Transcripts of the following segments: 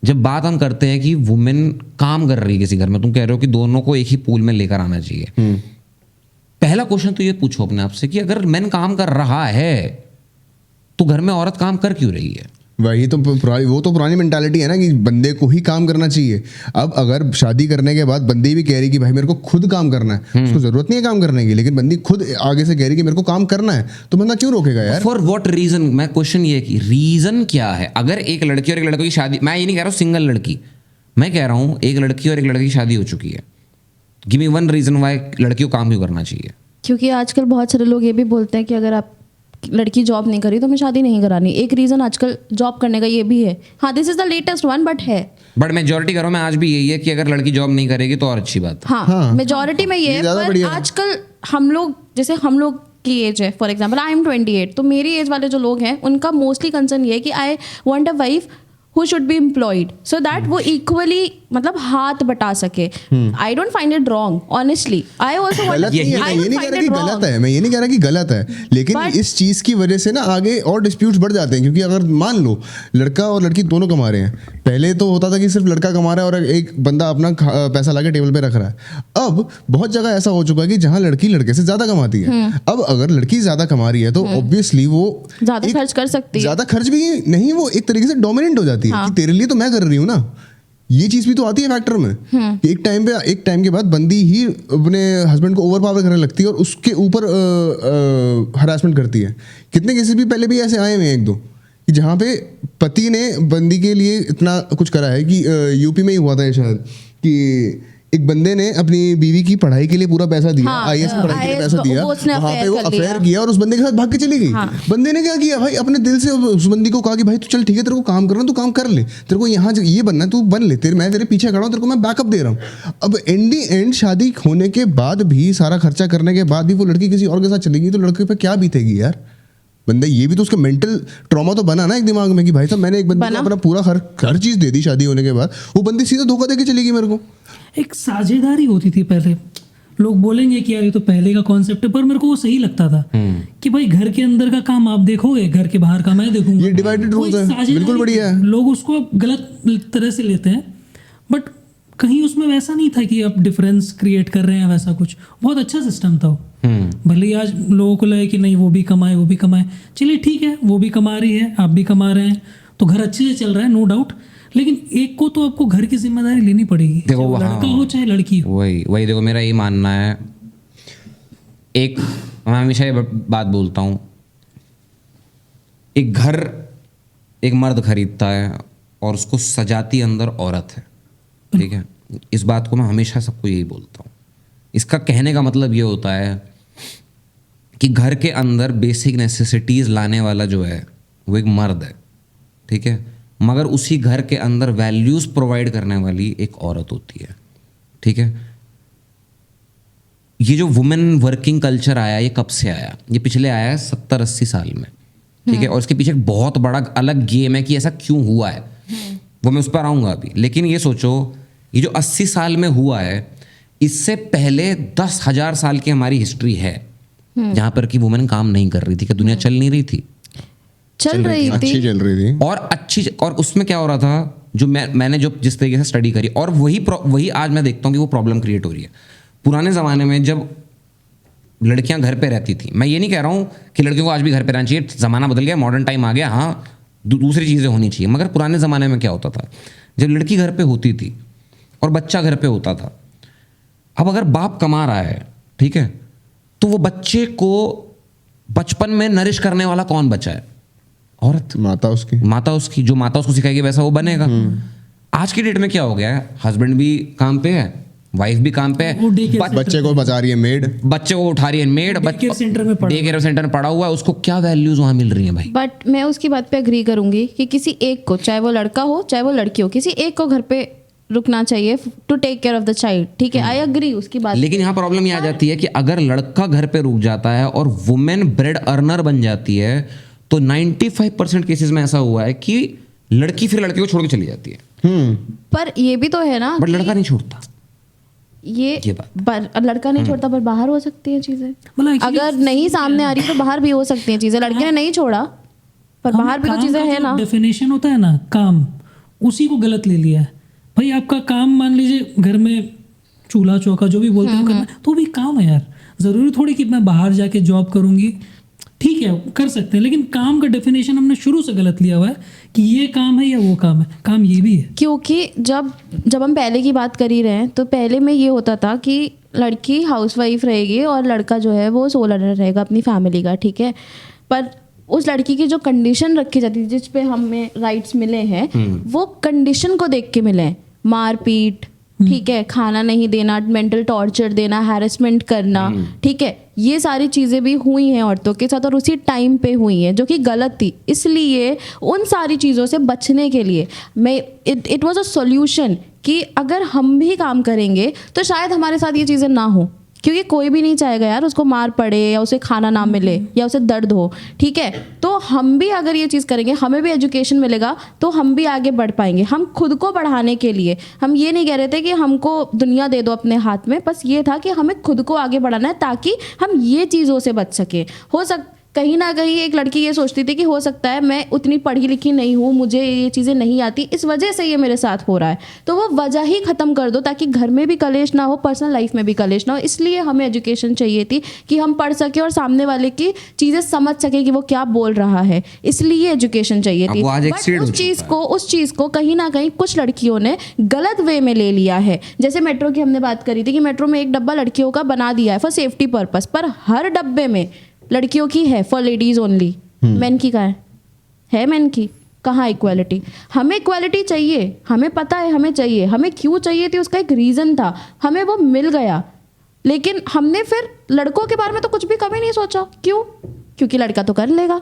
जब बात हम करते हैं कि वुमेन काम कर रही है किसी घर में, तुम कह रहे हो कि दोनों को एक ही पूल में लेकर आना चाहिए। पहला क्वेश्चन तो ये पूछो अपने आप से कि अगर मैन काम कर रहा है तो घर में औरत काम कर क्यों रही है? वही तो वो तो पुरानी मेंटालिटी है ना कि बंदे को ही काम करना चाहिए। अब अगर शादी करने के बाद बंदी भी कह रही कि भाई मेरे को खुद काम करना है, उसको जरूरत नहीं है काम करने की, लेकिन बंदी खुद आगे से कह रही कि मेरे को काम करना है, तो बंदा क्यों रोकेगा यार? For what reason? मैं क्वेश्चन ये कि रीजन क्या है? अगर एक लड़की और एक लड़के की शादी, मैं ये नहीं कह रहा हूँ सिंगल लड़की, मैं कह रहा हूँ एक लड़की और एक लड़के की शादी हो चुकी है, give me one reason why लड़की को काम क्यों करना चाहिए? क्योंकि आजकल बहुत सारे लोग ये भी बोलते हैं कि अगर आप लड़की जॉब नहीं करी तो हमें शादी नहीं करानी। एक रीजन आजकल जॉब करने का ये भी है। हाँ, this is the latest one, but है। बट मेजोरिटी करो में आज भी यही है कि अगर लड़की जॉब नहीं करेगी तो और अच्छी बात है। हाँ, मेजोरिटी में ये है, पर आजकल हम लोग, जैसे हम लोग की एज है, फॉर एग्जाम्पल आई एम 28, तो मेरी एज वाले जो लोग हैं उनका मोस्टली कंसर्न ये है कि I want a wife who should be employed so that वो equally मतलब हाथ बटा सके। I don't find it wrong, honestly. I also want गलत नहीं है, मैं ये नहीं कह रहा कि गलत है, मैं ये नहीं कह रहा कि गलत है, लेकिन इस चीज की वजह से ना आगे और डिस्प्यूट्स बढ़ जाते हैं। क्योंकि अगर मान लो लड़का और लड़की दोनों कमा रहे हैं, पहले तो होता था कि सिर्फ लड़का कमा रहा है और एक बंदा अपना पैसा लाके टेबल पे रख रहा है। अब बहुत जगह ऐसा हो चुका है कि जहाँ लड़की लड़के से ज्यादा कमाती है। अब अगर लड़की ज्यादा कमा रही है तो ऑब्वियसली वो ज्यादा खर्च कर सकती है। ज्यादा खर्च भी नहीं, वो एक तरीके से डोमिनेंट हो जाती है कि तेरे लिए तो मैं कर रही हूँ ना। ये चीज भी तो आती है फैक्टर में कि एक टाइम के बाद बंदी ही अपने हस्बैंड को ओवर पावर करने लगती है और उसके ऊपर हरासमेंट करती है। कितने केसेस भी पहले भी ऐसे आए हुए हैं एक दो कि जहाँ पे पति ने बंदी के लिए इतना कुछ करा है कि यूपी में ही हुआ था ये शायद, कि एक बंदे ने अपनी बीवी की पढ़ाई के लिए पूरा पैसा दिया, आईएएस की पढ़ाई के लिए पैसा दिया, वहाँ पे वो अफेयर किया और उस बंदे के साथ भाग के चली गई। बंदे ने क्या किया भाई, अपने दिल से उस बंदी को कहा कि भाई तू चल ठीक है, तेरे को काम करना, तू काम कर ले, तेरे को यहाँ ये बनना है तू बन ले, मैं तेरे पीछे खड़ा हूँ, तेरे को मैं बैकअप दे रहा हूँ। अब इन दी एंड शादी होने के बाद भी, सारा खर्चा करने के बाद भी वो लड़की किसी और के साथ चलेगी तो लड़के पे क्या बीतेगी यार? बंदा ये भी तो उसका मेंटल ट्रॉमा तो बना ना एक दिमाग में कि भाई साहब मैंने एक बंदे को अपना पूरा हर चीज दे दी शादी होने के बाद, वो बंदी सीधा धोखा देके चलेगी मेरे को। एक साझेदारी होती थी पहले। लोग बोलेंगे कि यार ये तो पहले का कॉन्सेप्ट है, पर मेरे को वो सही लगता था कि भाई घर के अंदर का काम आप देखोगे, घर के बाहर का मैं देखूंगा। ये डिवाइडेड रूल्स है, बिल्कुल बढ़िया है। लोग उसको गलत तरह से लेते हैं, बट कहीं उसमें वैसा नहीं था कि आप डिफरेंस क्रिएट कर रहे हैं, वैसा कुछ बहुत अच्छा सिस्टम था। भले ही आज लोगों को लगे कि नहीं वो भी कमाए, चलिए ठीक है, वो भी कमा रही है, आप भी कमा रहे हैं, तो घर अच्छे से चल रहा है, नो डाउट। लेकिन एक को तो आपको घर की जिम्मेदारी लेनी पड़ेगी, देखो लड़का हो चाहे लड़की हो। वही देखो, मेरा ये मानना है, एक मैं हमेशा ये बात बोलता हूँ, एक घर एक मर्द खरीदता है और उसको सजाती अंदर औरत है, ठीक है? इस बात को मैं हमेशा सबको यही बोलता हूँ। इसका कहने का मतलब ये होता है कि घर के अंदर बेसिक नेसेसिटीज़ लाने वाला जो है वो एक मर्द है, ठीक है? मगर उसी घर के अंदर वैल्यूज़ प्रोवाइड करने वाली एक औरत होती है, ठीक है? ये जो वुमेन वर्किंग कल्चर आया, ये कब से आया? ये पिछले आया है 70-80 साल में, ठीक है? और इसके पीछे एक बहुत बड़ा अलग गेम है कि ऐसा क्यों हुआ है, वो मैं उस पर आऊँगा अभी। लेकिन ये सोचो, ये जो 80 साल में हुआ है, इससे पहले 10,000 साल की हमारी हिस्ट्री है जहाँ पर कि वुमेन काम नहीं कर रही थी। क्या दुनिया चल नहीं रही थी? चल रही थी और उसमें क्या हो रहा था, जो मैंने जो जिस तरीके से स्टडी करी, और वही आज मैं देखता हूँ कि वो प्रॉब्लम क्रिएट हो रही है। पुराने ज़माने में जब लड़कियां घर पे रहती थी, मैं ये नहीं कह रहा हूँ कि लड़कियों को आज भी घर पे रहना चाहिए, ज़माना बदल गया, मॉडर्न टाइम आ गया, हाँ दूसरी चीज़ें होनी चाहिए, मगर पुराने ज़माने में क्या होता था, जब लड़की घर पे होती थी और बच्चा घर पे होता था, अब अगर बाप कमा रहा है, ठीक है, तो वो बच्चे को बचपन में नरिश करने वाला कौन बचा है? औरत, माता उसकी जो माता उसको सिखाएगी वैसा वो बनेगा। आज की डेट में क्या हो गया है, हस्बैंड भी काम पे है, वाइफ भी काम पे है, बच्चे को बचा रही है मेड, बच्चे को उठा रही है मेड, डे केयर सेंटर में पड़ा हुआ है, उसको क्या वैल्यूज वहां मिल रही है भाई? बट मैं उसकी बात पे अग्री करूंगी कि किसी एक को, चाहे वो लड़का हो चाहे वो लड़की हो, किसी एक को घर पे रुकना चाहिए to take care of the child, ठीक है? आई एग्री उसकी बात। लेकिन यहाँ प्रॉब्लम ये आ जाती है कि अगर लड़का घर पे रुक जाता है और वुमेन ब्रेड अर्नर बन जाती है, तो 95% केसेस में ऐसा हुआ है कि लड़की फिर लड़के को छोड़ के चली जाती है। पर ये भी तो है ना, बट लड़का नहीं छोड़ता। ये बात लड़का नहीं छोड़ता, पर बाहर हो सकती हैं चीजें। अगर नहीं सामने आ रही तो बाहर भी हो सकती हैं चीजें। लड़के ने नहीं छोड़ा, पर बाहर भी तो चीजें है ना। डेफिनेशन होता है ना काम, उसी को गलत ले लिया है। भाई आपका काम मान लीजिए घर में चूल्हा चौका जो भी बोलते हैं करना, तो भी काम है यार। ज़रूरी थोड़ी कि मैं बाहर जाके जॉब करूँगी, ठीक है कर सकते हैं, लेकिन काम का डेफिनेशन हमने शुरू से गलत लिया हुआ है कि ये काम है या वो काम है। काम ये भी है, क्योंकि जब हम पहले की बात कर ही रहे हैं तो पहले में ये होता था कि लड़की हाउसवाइफ रहेगी और लड़का जो है वो सोल अर्नर रहेगा अपनी फैमिली का, ठीक है। पर उस लड़की की जो कंडीशन रखी जाती थी, जिस पे हमें राइट्स मिले हैं, वो कंडीशन को देख के मिले हैं। मारपीट, ठीक है, खाना नहीं देना, मेंटल टॉर्चर देना, हैरेसमेंट करना, ठीक है, ये सारी चीज़ें भी हुई हैं औरतों के साथ और उसी टाइम पे हुई हैं, जो कि गलत थी। इसलिए उन सारी चीज़ों से बचने के लिए इट वाज अ सॉल्यूशन कि अगर हम भी काम करेंगे तो शायद हमारे साथ ये चीज़ें ना हो, क्योंकि कोई भी नहीं चाहेगा यार उसको मार पड़े या उसे खाना ना मिले या उसे दर्द हो, ठीक है। तो हम भी अगर ये चीज़ करेंगे, हमें भी एजुकेशन मिलेगा तो हम भी आगे बढ़ पाएंगे। हम खुद को बढ़ाने के लिए, हम ये नहीं कह रहे थे कि हमको दुनिया दे दो अपने हाथ में, बस ये था कि हमें खुद को आगे बढ़ाना है ताकि हम ये चीज़ों से बच सके। कहीं ना कहीं एक लड़की ये सोचती थी कि हो सकता है मैं उतनी पढ़ी लिखी नहीं हूँ, मुझे ये चीज़ें नहीं आती, इस वजह से ये मेरे साथ हो रहा है। तो वो वजह ही ख़त्म कर दो ताकि घर में भी कलेश ना हो, पर्सनल लाइफ में भी कलेश ना हो। इसलिए हमें एजुकेशन चाहिए थी कि हम पढ़ सके और सामने वाले की चीज़ें समझ सके कि वो क्या बोल रहा है, इसलिए एजुकेशन चाहिए थी। बट उस चीज़ को कहीं ना कहीं कुछ लड़कियों ने गलत वे में ले लिया है। जैसे मेट्रो की हमने बात करी थी कि मेट्रो में एक डब्बा लड़कियों का बना दिया है फॉर सेफ्टी पर्पस, पर हर डब्बे में लड़कियों की है फॉर लेडीज ओनली, मैन की कहाँ है मैन की कहाँ इक्वालिटी? हमें इक्वालिटी चाहिए, हमें पता है हमें चाहिए, हमें क्यों चाहिए थी उसका एक रीज़न था, हमें वो मिल गया। लेकिन हमने फिर लड़कों के बारे में तो कुछ भी कभी नहीं सोचा। क्यों? क्योंकि लड़का तो कर लेगा,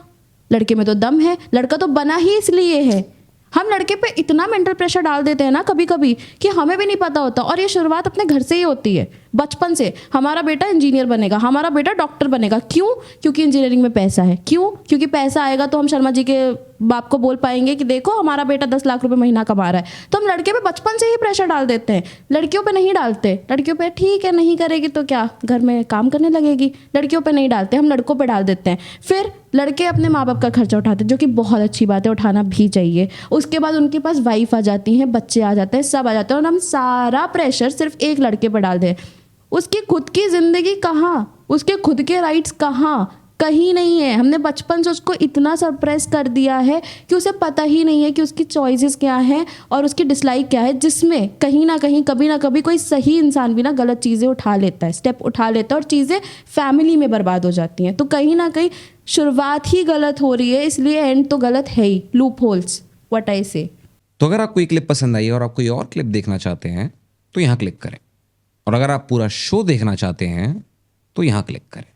लड़के में तो दम है, लड़का तो बना ही इसलिए है। हम लड़के पे इतना मेंटल प्रेशर डाल देते हैं ना कभी कभी कि हमें भी नहीं पता होता। और ये शुरुआत अपने घर से ही होती है, बचपन से। हमारा बेटा इंजीनियर बनेगा, हमारा बेटा डॉक्टर बनेगा। क्यों? क्योंकि इंजीनियरिंग में पैसा है। क्यों? क्योंकि पैसा आएगा तो हम शर्मा जी के बाप को बोल पाएंगे कि देखो हमारा बेटा 10 लाख रुपए महीना कमा रहा है। तो हम लड़के पे बचपन से ही प्रेशर डाल देते हैं, लड़कियों पे नहीं डालते। लड़कियों पे ठीक है नहीं करेगी तो क्या, घर में काम करने लगेगी, लड़कियों पे नहीं डालते, हम लड़कों पे डाल देते हैं। फिर लड़के अपने माँ बाप का खर्चा उठाते हैं, जो कि बहुत अच्छी बात है, उठाना भी चाहिए। उसके बाद उनके पास वाइफ आ जाती हैं, बच्चे आ जाते हैं, सब आ जाते हैं और हम सारा प्रेशर सिर्फ एक लड़के पर डाल दें। उसकी खुद की ज़िंदगी कहाँ, उसके खुद के राइट्स कहाँ? कहीं नहीं है। हमने बचपन से उसको इतना सरप्रेस कर दिया है कि उसे पता ही नहीं है कि उसकी चॉइसेस क्या हैं और उसकी डिसलाइक क्या है, जिसमें कहीं ना कहीं कभी ना कभी कोई सही इंसान भी ना गलत चीज़ें उठा लेता है, स्टेप उठा लेता है और चीज़ें फैमिली में बर्बाद हो जाती हैं। तो कहीं ना कहीं शुरुआत ही गलत हो रही है, इसलिए एंड तो गलत है ही। लूप होल्स, व्हाट आई से। तो अगर आपको ये क्लिप पसंद आई और आप कोई और क्लिप देखना चाहते हैं तो यहाँ क्लिक करें, और अगर आप पूरा शो देखना चाहते हैं तो यहाँ क्लिक करें।